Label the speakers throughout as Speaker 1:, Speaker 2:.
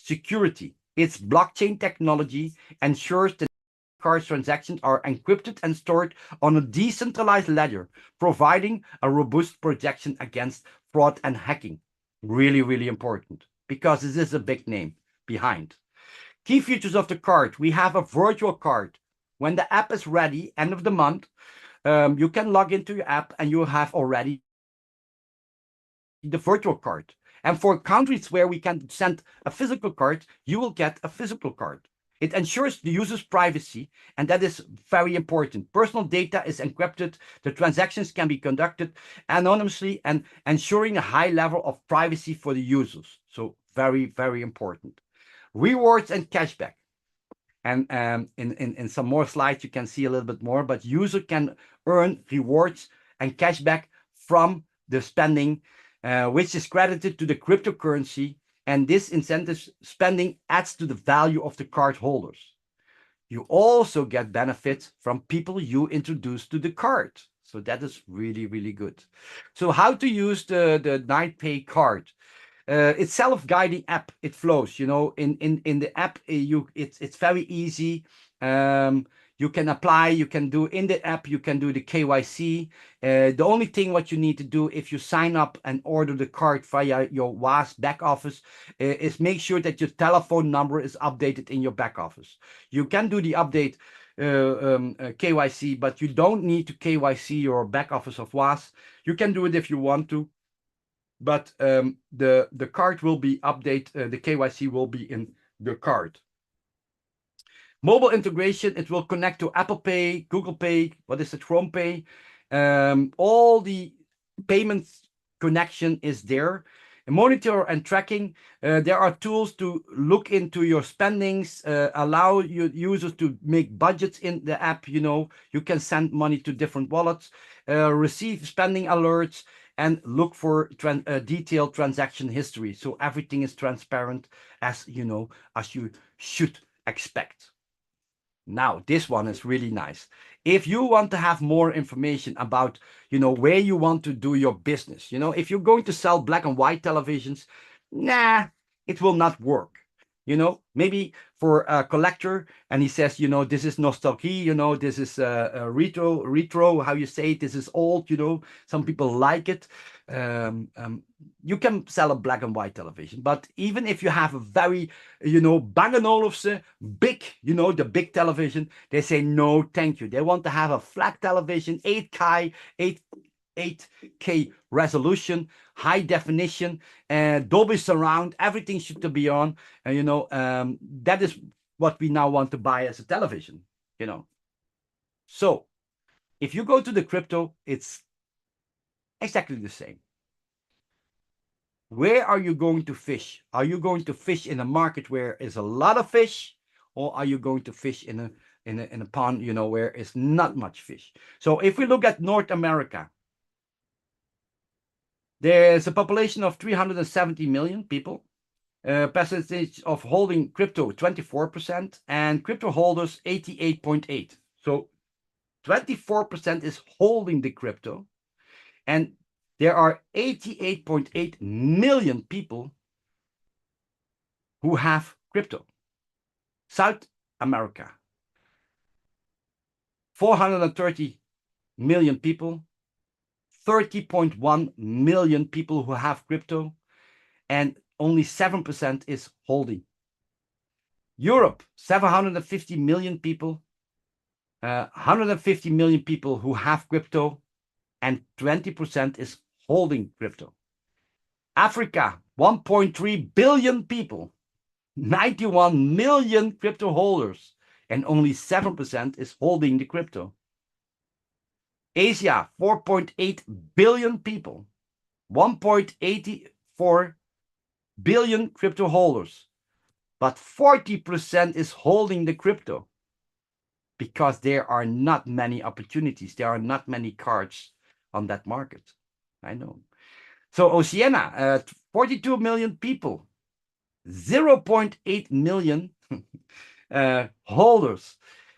Speaker 1: security. Its blockchain technology ensures that card transactions are encrypted and stored on a decentralized ledger, providing a robust protection against fraud and hacking. Really, really important because this is a big name behind. Key features of the card. We have a virtual card. When the app is ready, end of the month, you can log into your app and you have already the virtual card. And for countries where we can send a physical card, you will get a physical card. It ensures the user's privacy, and that is very important. Personal data is encrypted. The transactions can be conducted anonymously and ensuring a high level of privacy for the users. So very, very important. Rewards and cashback. And in some more slides, you can see a little bit more, but user can earn rewards and cashback from the spending, which is credited to the cryptocurrency. And this incentive spending adds to the value of the card holders. You also get benefits from people you introduce to the card. So that is really, really good. So how to use the NightPay card? It's self-guiding app. It flows, you know, in the app, it's very easy. You can apply, you can do in the app, you can do the KYC. The only thing what you need to do if you sign up and order the card via your WAS back office is make sure that your telephone number is updated in your back office. You can do the update KYC, but you don't need to KYC your back office of WAS. You can do it if you want to, but the card will be updated, the KYC will be in the card. Mobile integration, it will connect to Apple Pay, Google Pay, what is it, Chrome Pay. All the payments connection is there. Monitor and tracking, there are tools to look into your spendings, allow your users to make budgets in the app. You know, you can send money to different wallets, receive spending alerts, and look for detailed transaction history. So everything is transparent, as you know, as you should expect. Now, this one is really nice. If you want to have more information about, you know, where you want to do your business, you know, if you're going to sell black and white televisions, nah, it will not work. You know, maybe for a collector, and he says, you know, this is nostalgia, you know, this is retro, how you say it, this is old, you know, some people like it. You can sell a black and white television, but even if you have a very, you know, Bang & Olufsen, big, you know, the big television, they say, no, thank you. They want to have a flat television, 8K resolution, high definition, Dolby surround, everything should be on. And, you know, that is what we now want to buy as a television, you know. So if you go to the crypto, it's exactly the same. Where are you going to fish? Are you going to fish in a market where there's a lot of fish, or are you going to fish in a pond, you know, where it's not much fish? So if we look at North America, there's a population of 370 million people. Percentage of holding crypto 24%, and crypto holders 88.8. So 24% is holding the crypto, and there are 88.8 million people who have crypto. South America, 430 million people, 30.1 million people who have crypto, and only 7% is holding. Europe, 750 million people, 150 million people who have crypto, and 20% is holding crypto. Africa, 1.3 billion people, 91 million crypto holders, and only 7% is holding the crypto. Asia, 4.8 billion people, 1.84 billion crypto holders, but 40% is holding the crypto because there are not many opportunities. There are not many cards on that market. I know. So Oceania, 42 million people, 0.8 million holders,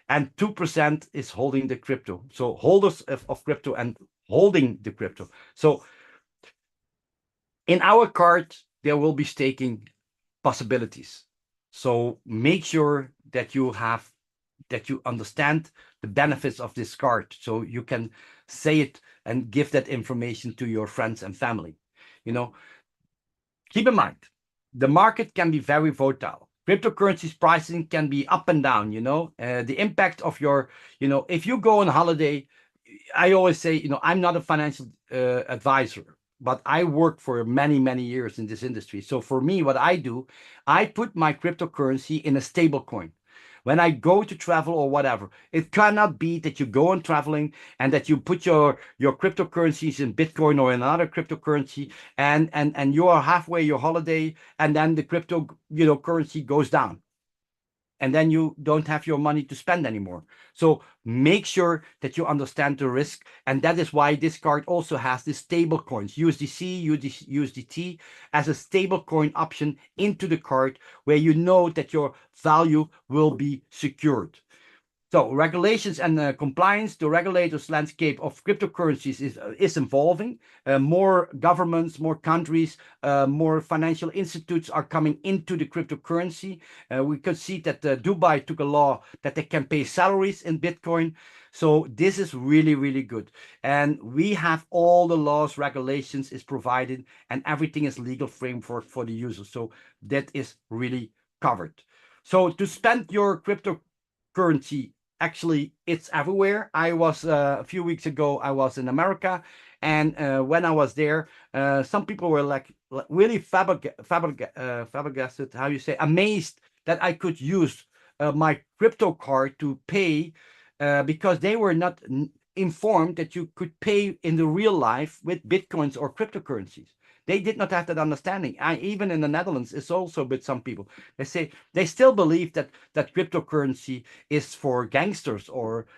Speaker 1: and 2% is holding the crypto. So holders of crypto and holding the crypto. So in our card, there will be staking possibilities. So make sure that you understand the benefits of this card, so you can say it and give that information to your friends and family. You know, keep in mind, the market can be very volatile. Cryptocurrencies pricing can be up and down. The impact of your, if you go on holiday, I always say, I'm not a financial advisor, but I worked for many, many years in this industry. So for me, what I do, I put my cryptocurrency in a stable coin. When I go to travel or whatever, it cannot be that you go on traveling and that you put your cryptocurrencies in Bitcoin or in another cryptocurrency, and you are halfway your holiday, and then the crypto currency goes down, and then you don't have your money to spend anymore. So make sure that you understand the risk. And that is why this card also has the stable coins, USDC, USDT, as a stable coin option into the card, where you know that your value will be secured. So regulations and compliance, the regulators landscape of cryptocurrencies is evolving. More governments, more countries, more financial institutes are coming into the cryptocurrency. We could see that Dubai took a law that they can pay salaries in Bitcoin. So this is really, really good. And we have all the laws, regulations is provided, and everything is legal framework for the user. So that is really covered. So to spend your cryptocurrency, actually it's everywhere. I was a few weeks ago, I was in America, and when I was there, some people were like really flabbergasted, how you say, amazed that I could use my crypto card to pay, because they were not informed that you could pay in the real life with bitcoins or cryptocurrencies. They did not have that understanding. Even in the Netherlands, it's also with some people. They say they still believe that cryptocurrency is for gangsters, or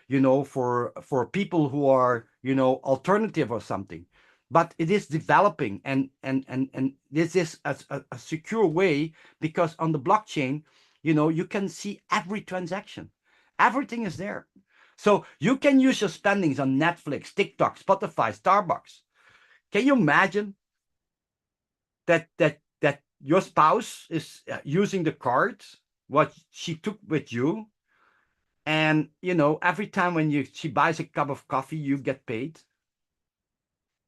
Speaker 1: for people who are alternative or something. But it is developing, and this is a secure way, because on the blockchain, you can see every transaction. Everything is there. So you can use your spendings on Netflix, TikTok, Spotify, Starbucks. Can you imagine that your spouse is using the card what she took with you, and every time when she buys a cup of coffee, you get paid,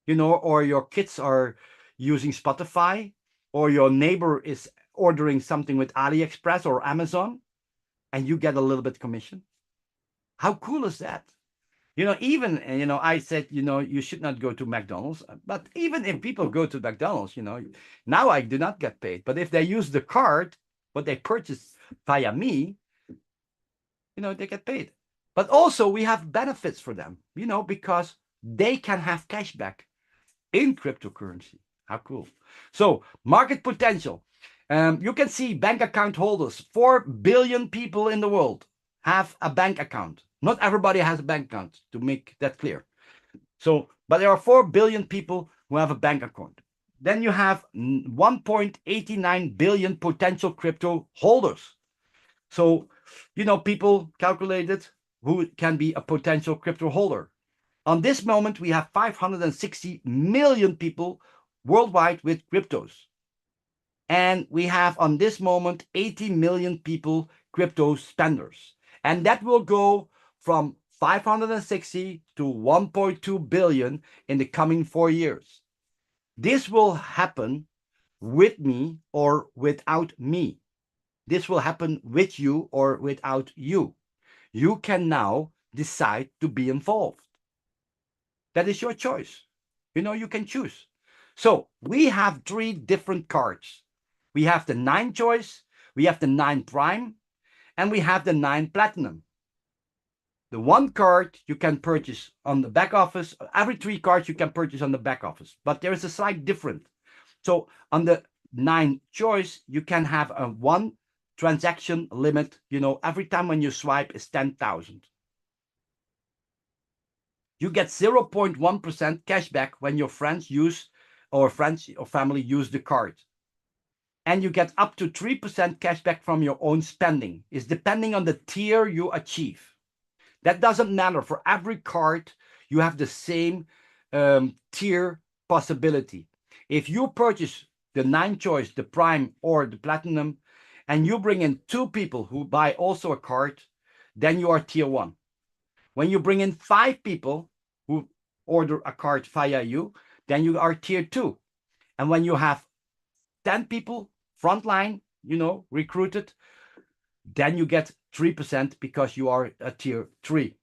Speaker 1: or your kids are using Spotify, or your neighbor is ordering something with AliExpress or Amazon, and you get a little bit commission. How cool is that? Even, I said, you should not go to McDonald's, but even if people go to McDonald's, now I do not get paid. But if they use the card, what they purchase via me, they get paid. But also we have benefits for them, because they can have cash back in cryptocurrency. How cool. So market potential. You can see bank account holders, 4 billion people in the world have a bank account. Not everybody has a bank account, to make that clear. So, but there are 4 billion people who have a bank account. Then you have 1.89 billion potential crypto holders. So, people calculated who can be a potential crypto holder. On this moment, we have 560 million people worldwide with cryptos. And we have on this moment 80 million people crypto spenders. And that will go from 560 to 1.2 billion in the coming 4 years. This will happen with me or without me. This will happen with you or without you. You can now decide to be involved. That is your choice. You can choose. So we have 3 different cards. We have the 9 choice, we have the 9 prime, and we have the 9 platinum. The one card you can purchase on the back office. Every 3 cards you can purchase on the back office, but there is a slight difference. So on the 9 choice, you can have a 1 transaction limit. Every time when you swipe is 10,000. You get 0.1% cashback when your friends or family use the card. And you get up to 3% cashback from your own spending. It's depending on the tier you achieve. That doesn't matter. For every card, you have the same tier possibility. If you purchase the 9 choice, the prime, or the platinum, and you bring in 2 people who buy also a card, then you are tier 1. When you bring in 5 people who order a card via you, then you are tier 2. And when you have 10 people frontline, recruited, then you get 3% because you are a tier 3.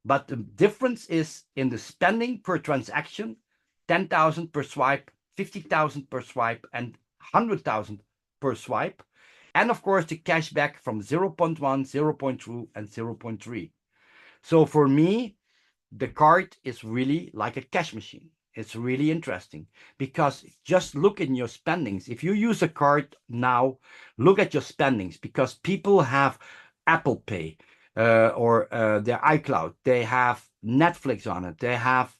Speaker 1: But the difference is in the spending per transaction, 10,000 per swipe, 50,000 per swipe, and 100,000 per swipe. And of course, the cashback from 0.1, 0.2, and 0.3. So for me, the card is really like a cash machine. It's really interesting because just look in your spendings. If you use a card now, look at your spendings, because people have Apple Pay or their iCloud. They have Netflix on it. They have,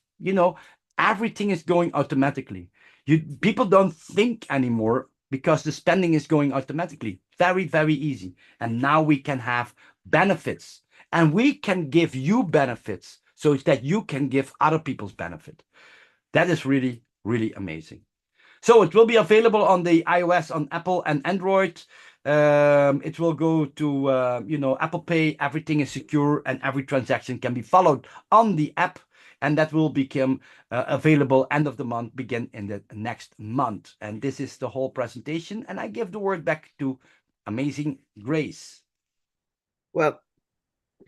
Speaker 1: everything is going automatically. People don't think anymore because the spending is going automatically. Very, very easy. And now we can have benefits, and we can give you benefits so that you can give other people's benefit. That is really, really amazing. So it will be available on the iOS, on Apple and Android. It will go to, Apple Pay. Everything is secure and every transaction can be followed on the app. And that will become available end of the month, begin in the next month. And this is the whole presentation. And I give the word back to amazing Grace.
Speaker 2: Well,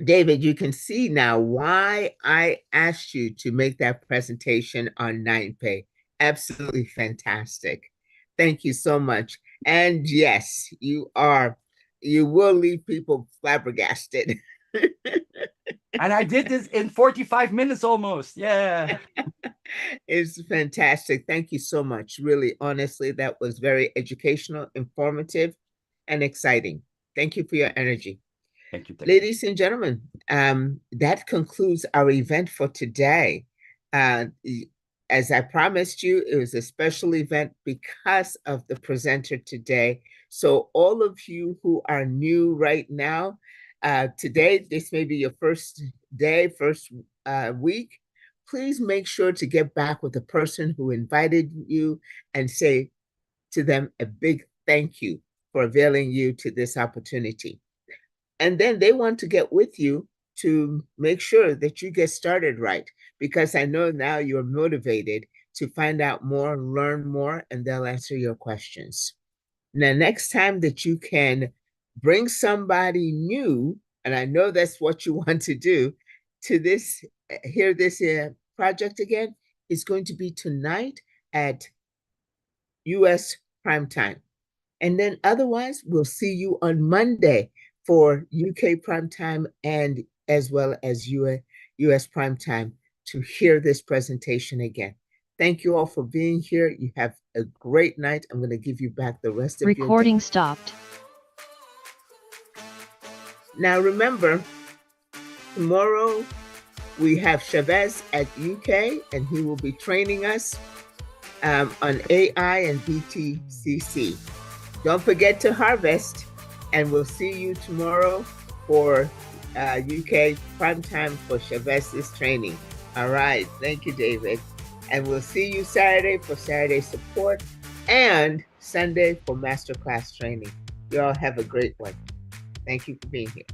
Speaker 2: David, you can see now why I asked you to make that presentation on 9Pay. Absolutely fantastic. Thank you so much. And yes, you will leave people flabbergasted.
Speaker 1: And I did this in 45 minutes almost. Yeah.
Speaker 2: It's fantastic. Thank you so much. Really, honestly, that was very educational, informative, and exciting. Thank you for your energy.
Speaker 1: Thank you.
Speaker 2: Ladies and gentlemen, that concludes our event for today. As I promised you, it was a special event because of the presenter today. So all of you who are new right now, today, this may be your first day, first week. Please make sure to get back with the person who invited you and say to them a big thank you for availing you to this opportunity. And then they want to get with you to make sure that you get started right, because I know now you're motivated to find out more, learn more, and they'll answer your questions. Now, next time that you can bring somebody new, and I know that's what you want to do, to this, hear this project again, is going to be tonight at US prime time. And then otherwise, we'll see you on Monday for UK prime time and as well as US prime time to hear this presentation again. Thank you all for being here. You have a great night. I'm going to give you back the rest of your day.
Speaker 3: Recording stopped.
Speaker 2: Now remember, tomorrow we have Chavez at UK, and he will be training us on AI and BTCC. Don't forget to harvest, and we'll see you tomorrow for UK prime time for Chavez's training. All right. Thank you, David. And we'll see you Saturday for Saturday support and Sunday for masterclass training. You all have a great one. Thank you for being here.